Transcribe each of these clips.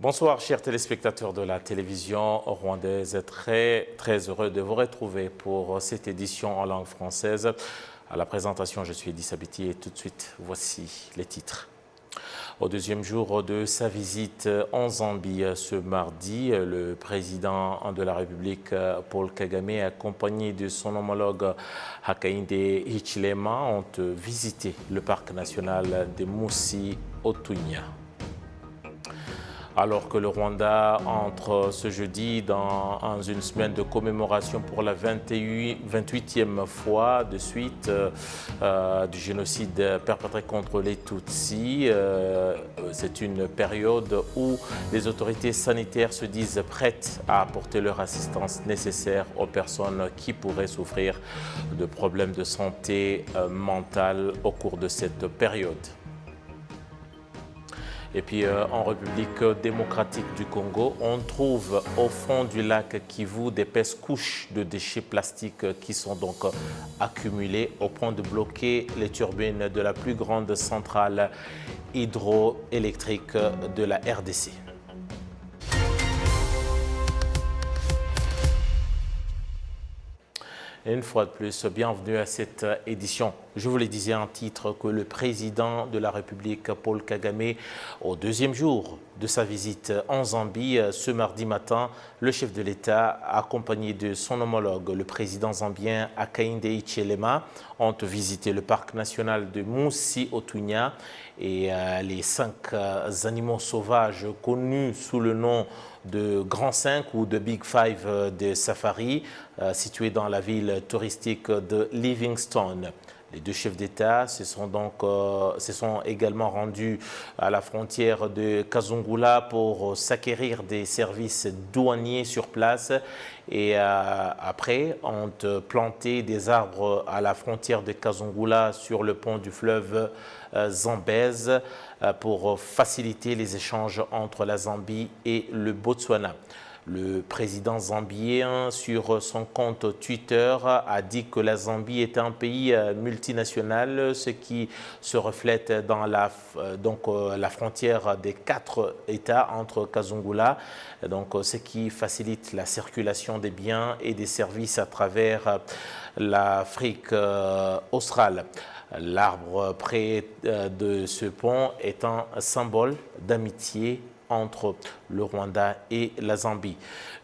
Bonsoir chers téléspectateurs de la télévision rwandaise, très heureux de vous retrouver pour cette édition en langue française. À la présentation, je suis Eddy Sabiti et tout de suite, voici les titres. Au deuxième jour de sa visite en Zambie ce mardi, le président de la République, Paul Kagame, accompagné de son homologue Hakainde Hichilema, ont visité le parc national de Moussi-Otunya. Alors que le Rwanda entre ce jeudi dans une semaine de commémoration pour la 28e fois de suite du génocide perpétré contre les Tutsis. C'est une période où les autorités sanitaires se disent prêtes à apporter leur assistance nécessaire aux personnes qui pourraient souffrir de problèmes de santé mentale au cours de cette période. Et puis en République démocratique du Congo, on trouve au fond du lac Kivu d'épaisses couches de déchets plastiques qui sont donc accumulés au point de bloquer les turbines de la plus grande centrale hydroélectrique de la RDC. Et une fois de plus, bienvenue à cette édition. Je vous le disais en titre que le président de la République, Paul Kagame, au deuxième jour de sa visite en Zambie, ce mardi matin, le chef de l'État, accompagné de son homologue, le président zambien Hakainde Hichilema, ont visité le parc national de Moussi-Otunya et les 5 animaux sauvages connus sous le nom de Grand 5 ou de Big Five de Safari, situés dans la ville touristique de Livingstone. Les deux chefs d'État se sont également rendus à la frontière de Kazungula pour s'acquérir des services douaniers sur place et après ont planté des arbres à la frontière de Kazungula sur le pont du fleuve Zambèze pour faciliter les échanges entre la Zambie et le Botswana. Le président zambien, sur son compte Twitter, a dit que la Zambie est un pays multinational, ce qui se reflète dans la frontière des 4 États entre Kazungula, ce qui facilite la circulation des biens et des services à travers l'Afrique australe. L'arbre près de ce pont est un symbole d'amitié entre le Rwanda et la Zambie.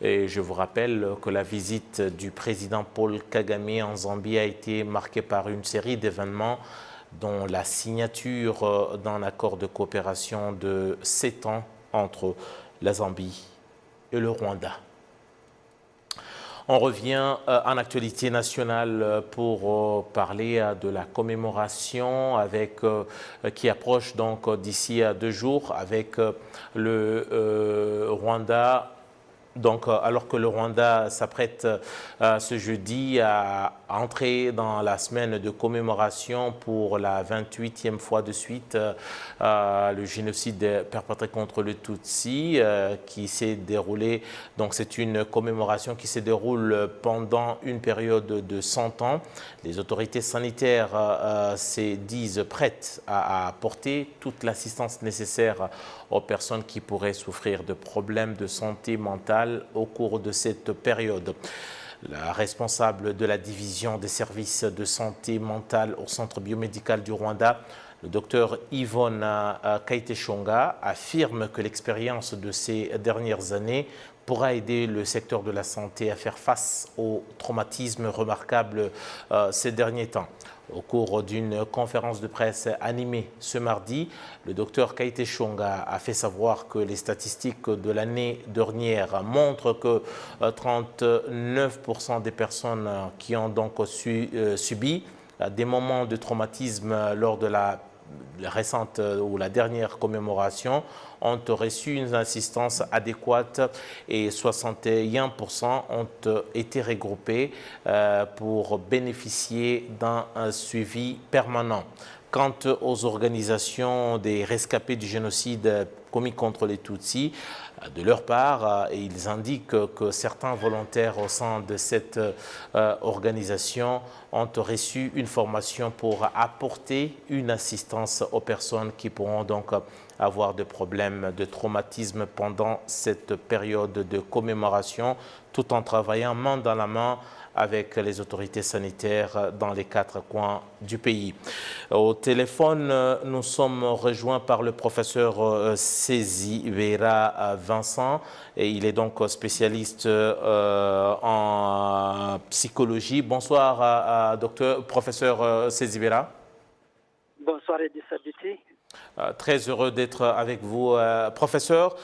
Et je vous rappelle que la visite du président Paul Kagame en Zambie a été marquée par une série d'événements dont la signature d'un accord de coopération de 7 ans entre la Zambie et le Rwanda. On revient en actualité nationale pour parler de la commémoration qui approche donc d'ici 2 jours avec le Rwanda. Donc, alors que le Rwanda s'apprête ce jeudi à entrer dans la semaine de commémoration pour la 28e fois de suite le génocide perpétré contre le Tutsi qui s'est déroulé, donc c'est une commémoration qui se déroule pendant une période de 100 ans. Les autorités sanitaires se disent prêtes à apporter toute l'assistance nécessaire aux personnes qui pourraient souffrir de problèmes de santé mentale au cours de cette période. La responsable de la division des services de santé mentale au Centre biomédical du Rwanda, le docteur Yvonne Kayiteshonga, affirme que l'expérience de ces dernières années pourra aider le secteur de la santé à faire face aux traumatismes remarquables ces derniers temps. Au cours d'une conférence de presse animée ce mardi, le docteur Kayiteshonga a fait savoir que les statistiques de l'année dernière montrent que 39% des personnes qui ont donc subi des moments de traumatisme lors de la récente ou la dernière commémoration ont reçu une assistance adéquate et 61% ont été regroupés pour bénéficier d'un suivi permanent. Quant aux organisations des rescapés du génocide commis contre les Tutsis. De leur part, ils indiquent que certains volontaires au sein de cette organisation ont reçu une formation pour apporter une assistance aux personnes qui pourront donc avoir des problèmes de traumatisme pendant cette période de commémoration, tout en travaillant main dans la main avec les autorités sanitaires dans les 4 coins du pays. Au téléphone, nous sommes rejoints par le professeur Sezibera Vincent, et il est donc spécialiste en psychologie. Bonsoir, professeur Sezibera. Bonsoir, Edissa Biti. Très heureux d'être avec vous, professeur.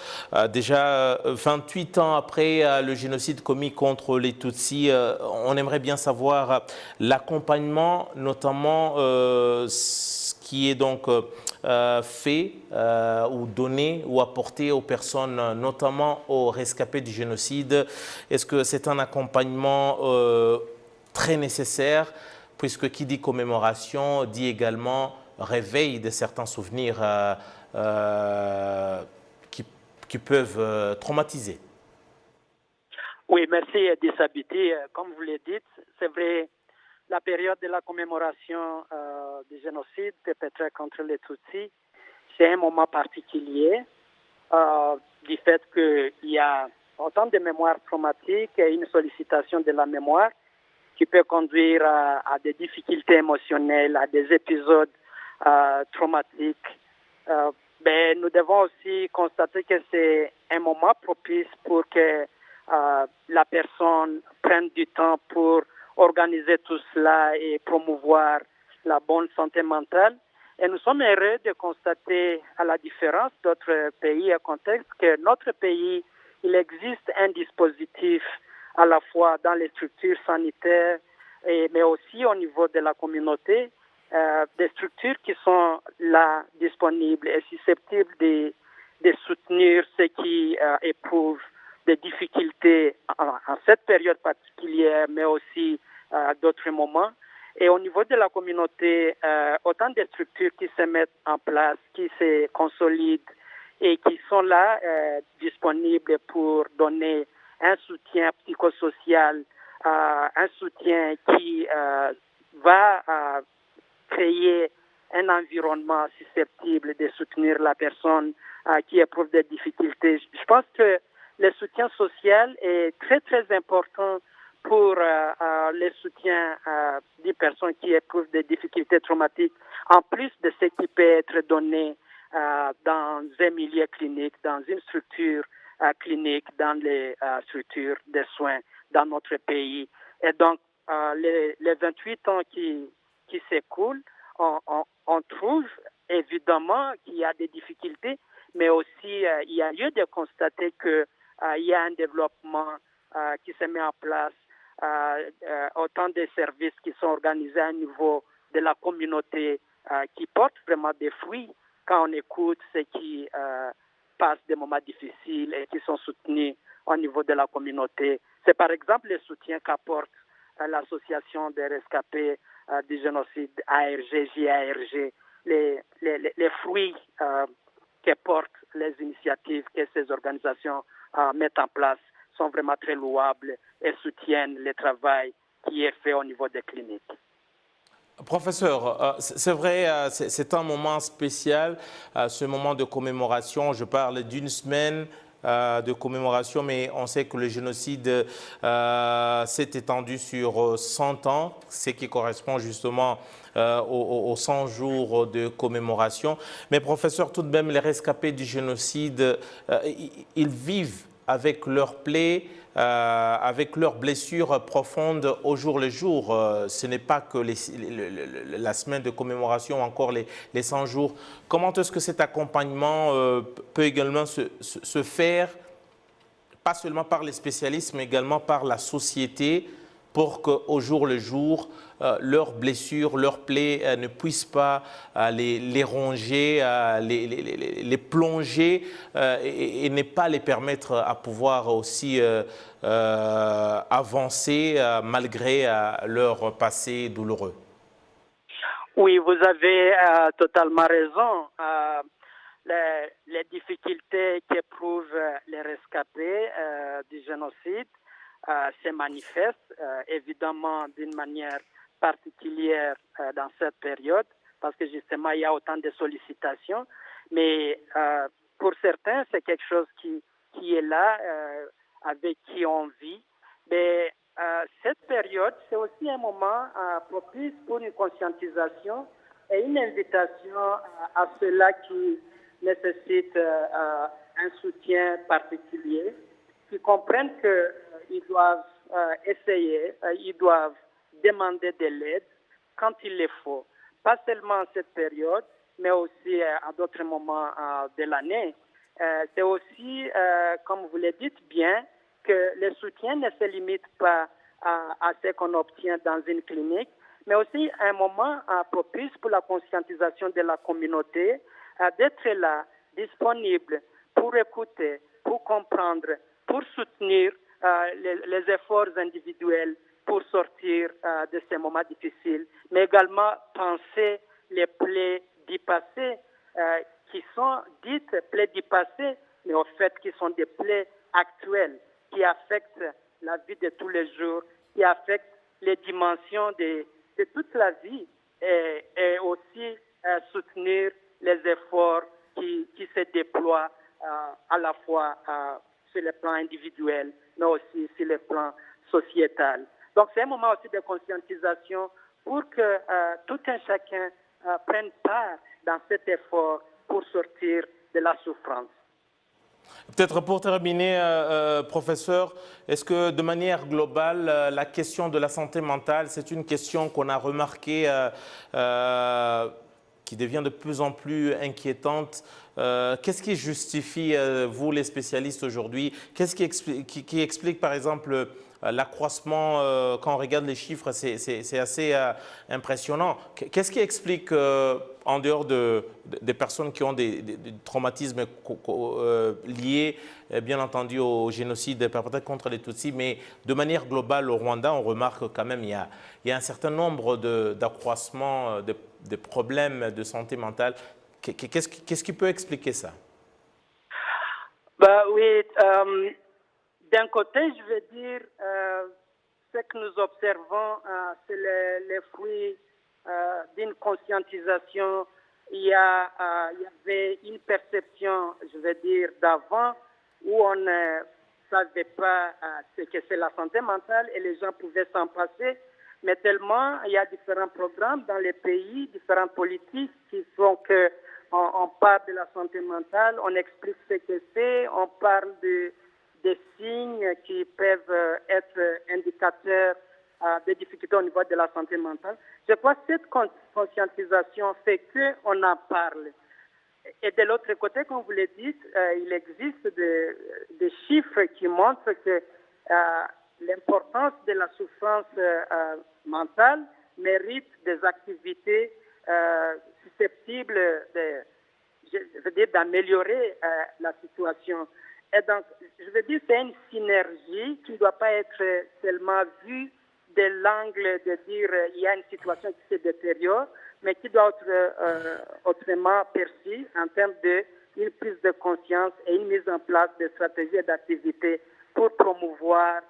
Déjà 28 ans après le génocide commis contre les Tutsis, on aimerait bien savoir l'accompagnement, notamment ce qui est donc fait ou donné ou apporté aux personnes, notamment aux rescapés du génocide. Est-ce que c'est un accompagnement très nécessaire, puisque qui dit commémoration dit également réveil de certains souvenirs qui peuvent traumatiser. Oui, merci Edissa Biti. Comme vous l'avez dit, c'est vrai, la période de la commémoration du génocide perpétré contre les Tutsis, c'est un moment particulier du fait qu'il y a autant de mémoires traumatiques et une sollicitation de la mémoire qui peut conduire à des difficultés émotionnelles, à des épisodes traumatiques. Mais nous devons aussi constater que c'est un moment propice pour que la personne prenne du temps pour organiser tout cela et promouvoir la bonne santé mentale. Et nous sommes heureux de constater, à la différence d'autres pays et contextes, que notre pays, il existe un dispositif à la fois dans les structures sanitaires, mais aussi au niveau de la communauté, des structures qui sont là disponibles et susceptibles de soutenir ceux qui éprouvent des difficultés en cette période particulière, mais aussi à d'autres moments. Et au niveau de la communauté, autant de structures qui se mettent en place, qui se consolident et qui sont là disponibles pour donner un soutien psychosocial, un soutien qui va créer un environnement susceptible de soutenir la personne qui éprouve des difficultés. Je pense que le soutien social est très, très important pour le soutien des personnes qui éprouvent des difficultés traumatiques, en plus de ce qui peut être donné dans un milieu clinique, dans une structure clinique, dans les structures de soins dans notre pays. Et donc, les 28 ans qui s'écoulent, on trouve évidemment qu'il y a des difficultés, mais aussi il y a lieu de constater qu'il y a un développement qui se met en place, autant de services qui sont organisés à niveau de la communauté qui portent vraiment des fruits quand on écoute ceux qui passent des moments difficiles et qui sont soutenus au niveau de la communauté. C'est par exemple le soutien qu'apporte l'association des rescapés du génocide ARG, JARG, les fruits que portent les initiatives que ces organisations mettent en place sont vraiment très louables et soutiennent le travail qui est fait au niveau des cliniques. Professeur, c'est vrai, c'est un moment spécial, ce moment de commémoration. Je parle d'une semaine de commémoration, mais on sait que le génocide s'est étendu sur 100 ans, ce qui correspond justement aux 100 jours de commémoration. Mais professeur, tout de même, les rescapés du génocide, ils vivent avec leurs plaies, avec leurs blessures profondes au jour le jour. Ce n'est pas que la semaine de commémoration, encore les 100 jours. Comment est-ce que cet accompagnement peut également se faire, pas seulement par les spécialistes, mais également par la société, pour qu'au jour le jour, leurs blessures, leurs plaies ne puissent pas les ronger, les plonger et ne pas les permettre à pouvoir aussi avancer malgré leur passé douloureux. Oui, vous avez totalement raison. les difficultés qu'éprouvent les rescapés du génocide se manifestent évidemment d'une manière particulière dans cette période, parce que justement il y a autant de sollicitations, mais pour certains c'est quelque chose qui est là, avec qui on vit. Mais cette période, c'est aussi un moment propice pour une conscientisation et une invitation à ceux-là qui nécessitent un soutien particulier, qui comprennent qu'ils doivent essayer, ils doivent demander de l'aide quand il le faut. Pas seulement en cette période, mais aussi à d'autres moments de l'année. C'est aussi, comme vous le dites bien, que le soutien ne se limite pas à ce qu'on obtient dans une clinique, mais aussi un moment propice pour la conscientisation de la communauté, d'être là, disponible pour écouter, pour comprendre, pour soutenir les efforts individuels pour sortir de ces moments difficiles, mais également penser les plaies du passé qui sont dites plaies du passé, mais au fait qui sont des plaies actuelles qui affectent la vie de tous les jours, qui affectent les dimensions de toute la vie et aussi soutenir les efforts qui se déploient à la fois sur le plan individuel, mais aussi sur le plan sociétal. Donc c'est un moment aussi de conscientisation pour que tout un chacun prenne part dans cet effort pour sortir de la souffrance. Peut-être pour terminer, professeur, est-ce que de manière globale, la question de la santé mentale, c'est une question qu'on a remarquée qui devient de plus en plus inquiétante? Qu'est-ce qui justifie, vous les spécialistes aujourd'hui, qu'est-ce qui explique par exemple l'accroissement, quand on regarde les chiffres, c'est assez impressionnant. Qu'est-ce qui explique, en dehors des personnes qui ont des traumatismes liés, bien entendu, au génocide perpétré contre les Tutsis, mais de manière globale au Rwanda, on remarque quand même qu'il y a un certain nombre d'accroissements de problèmes de santé mentale. Qu'est-ce qui peut expliquer ça? Oui, d'un côté, je veux dire, ce que nous observons, c'est les fruits d'une conscientisation. Il y avait une perception, je veux dire, d'avant, où on ne savait pas ce que c'est la santé mentale et les gens pouvaient s'en passer. Mais tellement, il y a différents programmes dans les pays, différentes politiques qui font que on parle de la santé mentale, on explique ce que c'est, on parle des signes qui peuvent être indicateurs des difficultés au niveau de la santé mentale. Je crois que cette conscientisation fait qu'on en parle. Et de l'autre côté, comme vous le dites, il existe des chiffres qui montrent que l'importance de la souffrance mentale mérite des activités susceptibles d'améliorer la situation. Et donc, je veux dire, c'est une synergie qui ne doit pas être seulement vue de l'angle de dire il y a une situation qui se détériore, mais qui doit être autrement perçue en termes d'une prise de conscience et une mise en place de stratégies et d'activités pour promouvoir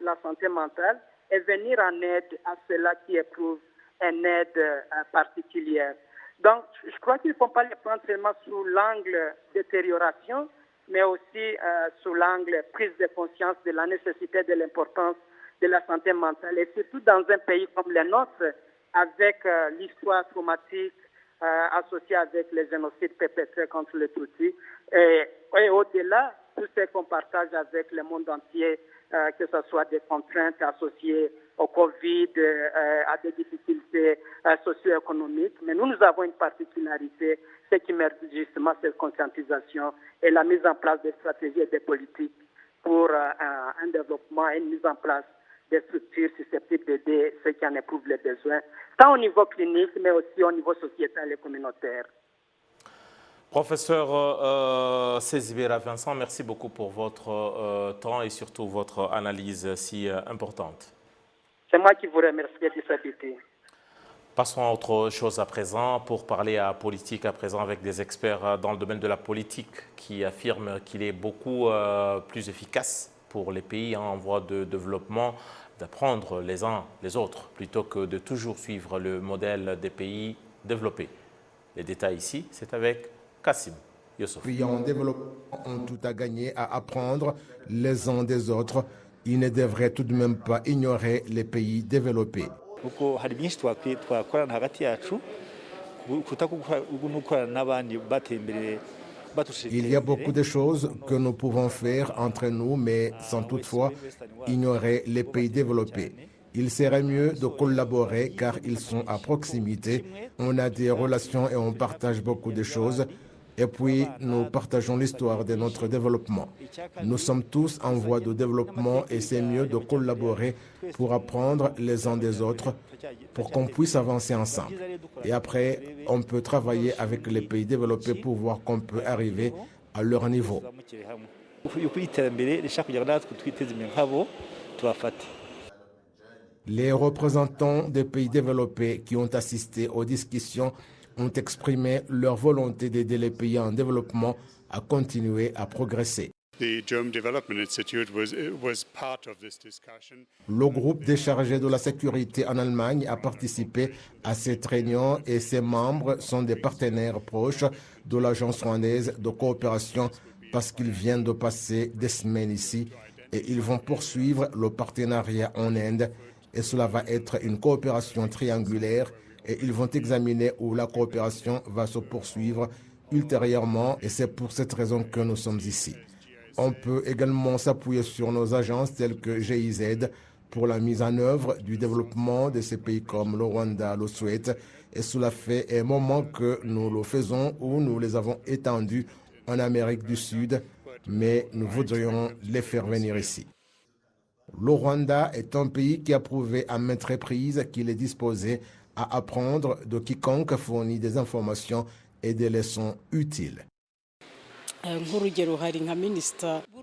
la santé mentale et venir en aide à ceux-là qui éprouvent une aide particulière. Donc, je crois qu'il ne faut pas les prendre seulement sous l'angle détérioration, mais aussi sous l'angle prise de conscience de la nécessité de l'importance de la santé mentale. Et surtout dans un pays comme le nôtre, avec l'histoire traumatique associée avec les génocides perpétrés contre les Tutsis. Et au-delà, tout ce qu'on partage avec le monde entier, que ce soit des contraintes associées au Covid, à des difficultés socio-économiques. Mais nous avons une particularité, ce qui mérite justement cette conscientisation et la mise en place de stratégies et de politiques pour un développement et une mise en place des structures susceptibles d'aider ceux qui en éprouvent les besoins, tant au niveau clinique, mais aussi au niveau sociétal et communautaire. Professeur Sezibera Vincent, merci beaucoup pour votre temps et surtout votre analyse si importante. C'est moi qui vous remercie de s'habiter. Passons à autre chose à présent pour parler à politique à présent avec des experts dans le domaine de la politique qui affirment qu'il est beaucoup plus efficace pour les pays en voie de développement d'apprendre les uns les autres plutôt que de toujours suivre le modèle des pays développés. Les détails ici, c'est avec Kassim Youssouf. Les pays en développement ont tout à gagner à apprendre les uns des autres. Ils ne devraient tout de même pas ignorer les pays développés. Il y a beaucoup de choses que nous pouvons faire entre nous, mais sans toutefois ignorer les pays développés. Il serait mieux de collaborer car ils sont à proximité. On a des relations et on partage beaucoup de choses. Et puis, nous partageons l'histoire de notre développement. Nous sommes tous en voie de développement et c'est mieux de collaborer pour apprendre les uns des autres, pour qu'on puisse avancer ensemble. Et après, on peut travailler avec les pays développés pour voir qu'on peut arriver à leur niveau. Les représentants des pays développés qui ont assisté aux discussions ont exprimé leur volonté d'aider les pays en développement à continuer à progresser. Le groupe des chargés de la sécurité en Allemagne a participé à cette réunion et ses membres sont des partenaires proches de l'agence rwandaise de coopération parce qu'ils viennent de passer des semaines ici et ils vont poursuivre le partenariat en Inde et cela va être une coopération triangulaire et ils vont examiner où la coopération va se poursuivre ultérieurement et c'est pour cette raison que nous sommes ici. On peut également s'appuyer sur nos agences telles que GIZ pour la mise en œuvre du développement de ces pays comme le Rwanda, le Suède et cela fait un moment que nous le faisons où nous les avons étendus en Amérique du Sud mais nous voudrions les faire venir ici. Le Rwanda est un pays qui a prouvé à maintes reprises qu'il est disposé à apprendre de quiconque fournit des informations et des leçons utiles.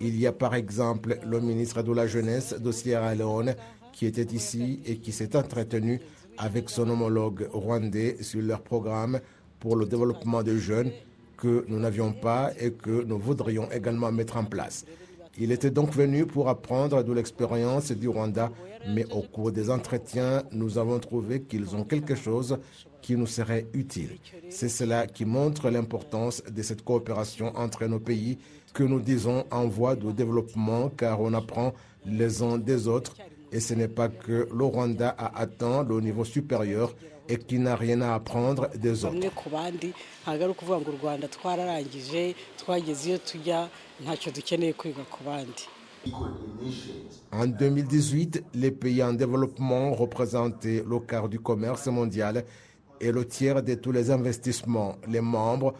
Il y a par exemple le ministre de la Jeunesse de Sierra Leone qui était ici et qui s'est entretenu avec son homologue rwandais sur leur programme pour le développement des jeunes que nous n'avions pas et que nous voudrions également mettre en place. Il était donc venu pour apprendre de l'expérience du Rwanda, mais au cours des entretiens, nous avons trouvé qu'ils ont quelque chose qui nous serait utile. C'est cela qui montre l'importance de cette coopération entre nos pays que nous disons en voie de développement car on apprend les uns des autres et ce n'est pas que le Rwanda a atteint le niveau supérieur et qui n'a rien à apprendre des autres. En 2018, les pays en développement représentaient le quart du commerce mondial et le tiers de tous les investissements. Les membres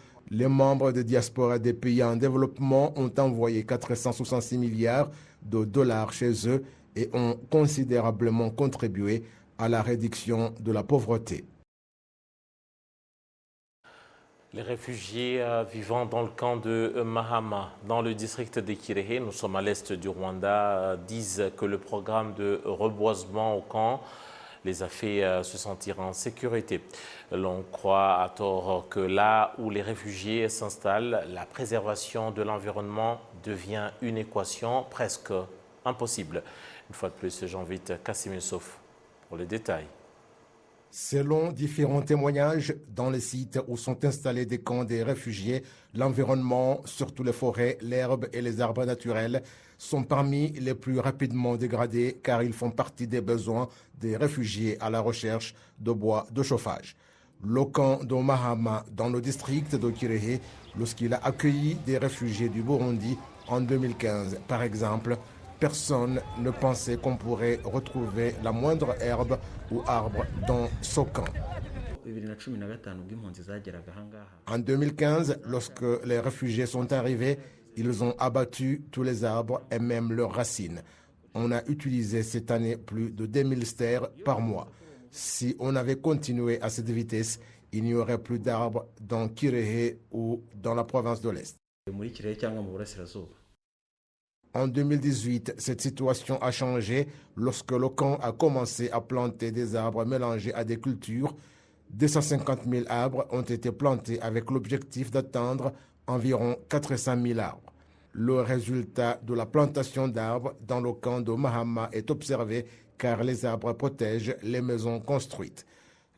de diaspora des pays en développement ont envoyé 466 milliards de dollars chez eux et ont considérablement contribué à la réduction de la pauvreté. Les réfugiés vivant dans le camp de Mahama, dans le district de Kirehe, nous sommes à l'est du Rwanda, disent que le programme de reboisement au camp les a fait se sentir en sécurité. L'on croit à tort que là où les réfugiés s'installent, la préservation de l'environnement devient une équation presque impossible. Une fois de plus, j'invite Kassim Youssouf pour les détails. Selon différents témoignages, dans les sites où sont installés des camps des réfugiés, l'environnement, surtout les forêts, l'herbe et les arbres naturels, sont parmi les plus rapidement dégradés car ils font partie des besoins des réfugiés à la recherche de bois de chauffage. Le camp de Mahama, dans le district de Kirehe, lorsqu'il a accueilli des réfugiés du Burundi en 2015, par exemple, personne ne pensait qu'on pourrait retrouver la moindre herbe ou arbre dans ce camp. En 2015, lorsque les réfugiés sont arrivés, ils ont abattu tous les arbres et même leurs racines. On a utilisé cette année plus de 2000 stères par mois. Si on avait continué à cette vitesse, il n'y aurait plus d'arbres dans Kirehe ou dans la province de l'Est. En 2018, cette situation a changé lorsque le camp a commencé à planter des arbres mélangés à des cultures. 250 000 arbres ont été plantés avec l'objectif d'atteindre environ 400 000 arbres. Le résultat de la plantation d'arbres dans le camp de Mahama est observé car les arbres protègent les maisons construites.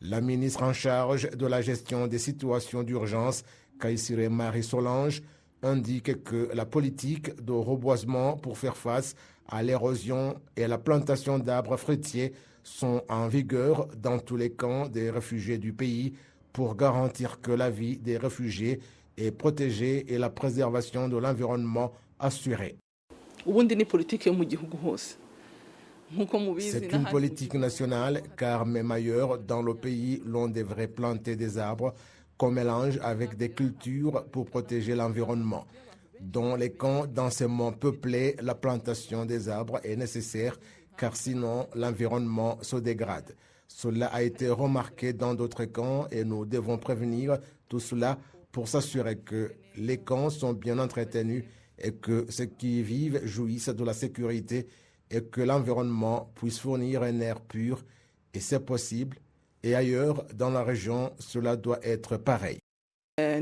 La ministre en charge de la gestion des situations d'urgence, Kaïsire Marie-Solange, indique que la politique de reboisement pour faire face à l'érosion et la plantation d'arbres fruitiers sont en vigueur dans tous les camps des réfugiés du pays pour garantir que la vie des réfugiés est protégée et la préservation de l'environnement assurée. C'est une politique nationale car même ailleurs dans le pays, l'on devrait planter des arbres qu'on mélange avec des cultures pour protéger l'environnement. Dans les camps densément peuplés, la plantation des arbres est nécessaire car sinon l'environnement se dégrade. Cela a été remarqué dans d'autres camps et nous devons prévenir tout cela pour s'assurer que les camps sont bien entretenus et que ceux qui y vivent jouissent de la sécurité et que l'environnement puisse fournir un air pur, et c'est possible. Et ailleurs, dans la région, cela doit être pareil. Le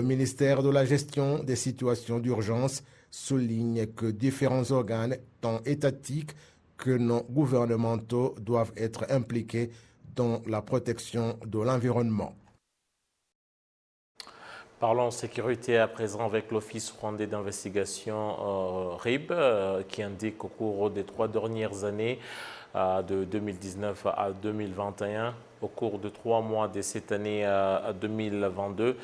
ministère de la Gestion des situations d'urgence souligne que différents organes, tant étatiques que non gouvernementaux, doivent être impliqués dans la protection de l'environnement. Parlons sécurité à présent avec l'Office rwandais d'investigation RIB qui indique qu'au cours des 3 dernières années, de 2019 à 2021, au cours de 3 mois de cette année à 2022,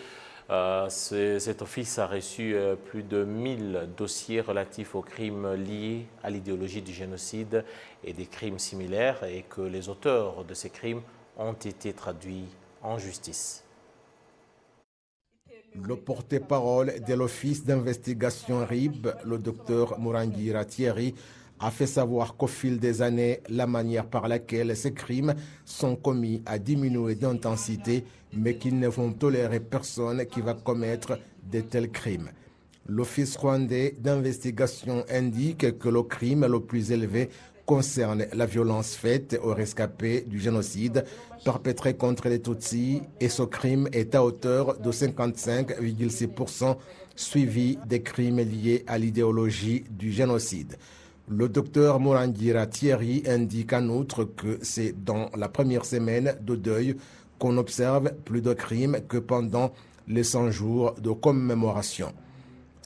cet office a reçu plus de 1000 dossiers relatifs aux crimes liés à l'idéologie du génocide et des crimes similaires et que les auteurs de ces crimes ont été traduits en justice. Le porte-parole de l'Office d'investigation RIB, le docteur Murangira Thierry, a fait savoir qu'au fil des années, la manière par laquelle ces crimes sont commis a diminué d'intensité, mais qu'ils ne vont tolérer personne qui va commettre de tels crimes. L'Office rwandais d'investigation indique que le crime le plus élevé concerne la violence faite aux rescapés du génocide perpétré contre les Tutsis et ce crime est à hauteur de 55,6%, suivi des crimes liés à l'idéologie du génocide. Le docteur Murangira Thierry indique en outre que c'est dans la première semaine de deuil qu'on observe plus de crimes que pendant les 100 jours de commémoration.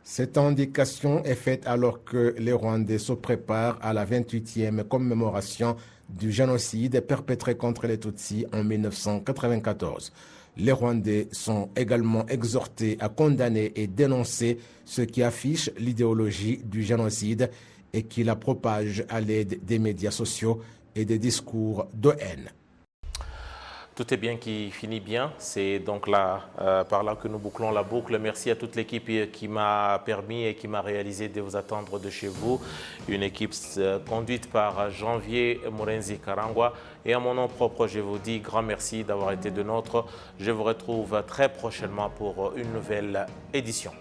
Cette indication est faite alors que les Rwandais se préparent à la 28e commémoration du génocide perpétré contre les Tutsis en 1994. Les Rwandais sont également exhortés à condamner et dénoncer ceux qui affichent l'idéologie du génocide et qui la propagent à l'aide des médias sociaux et des discours de haine. Tout est bien qui finit bien. C'est donc là, par là que nous bouclons la boucle. Merci à toute l'équipe qui m'a permis et qui m'a réalisé de vous attendre de chez vous. Une équipe conduite par Janvier Murenzi Karangwa. Et à mon nom propre, je vous dis grand merci d'avoir été de nôtres. Je vous retrouve très prochainement pour une nouvelle édition.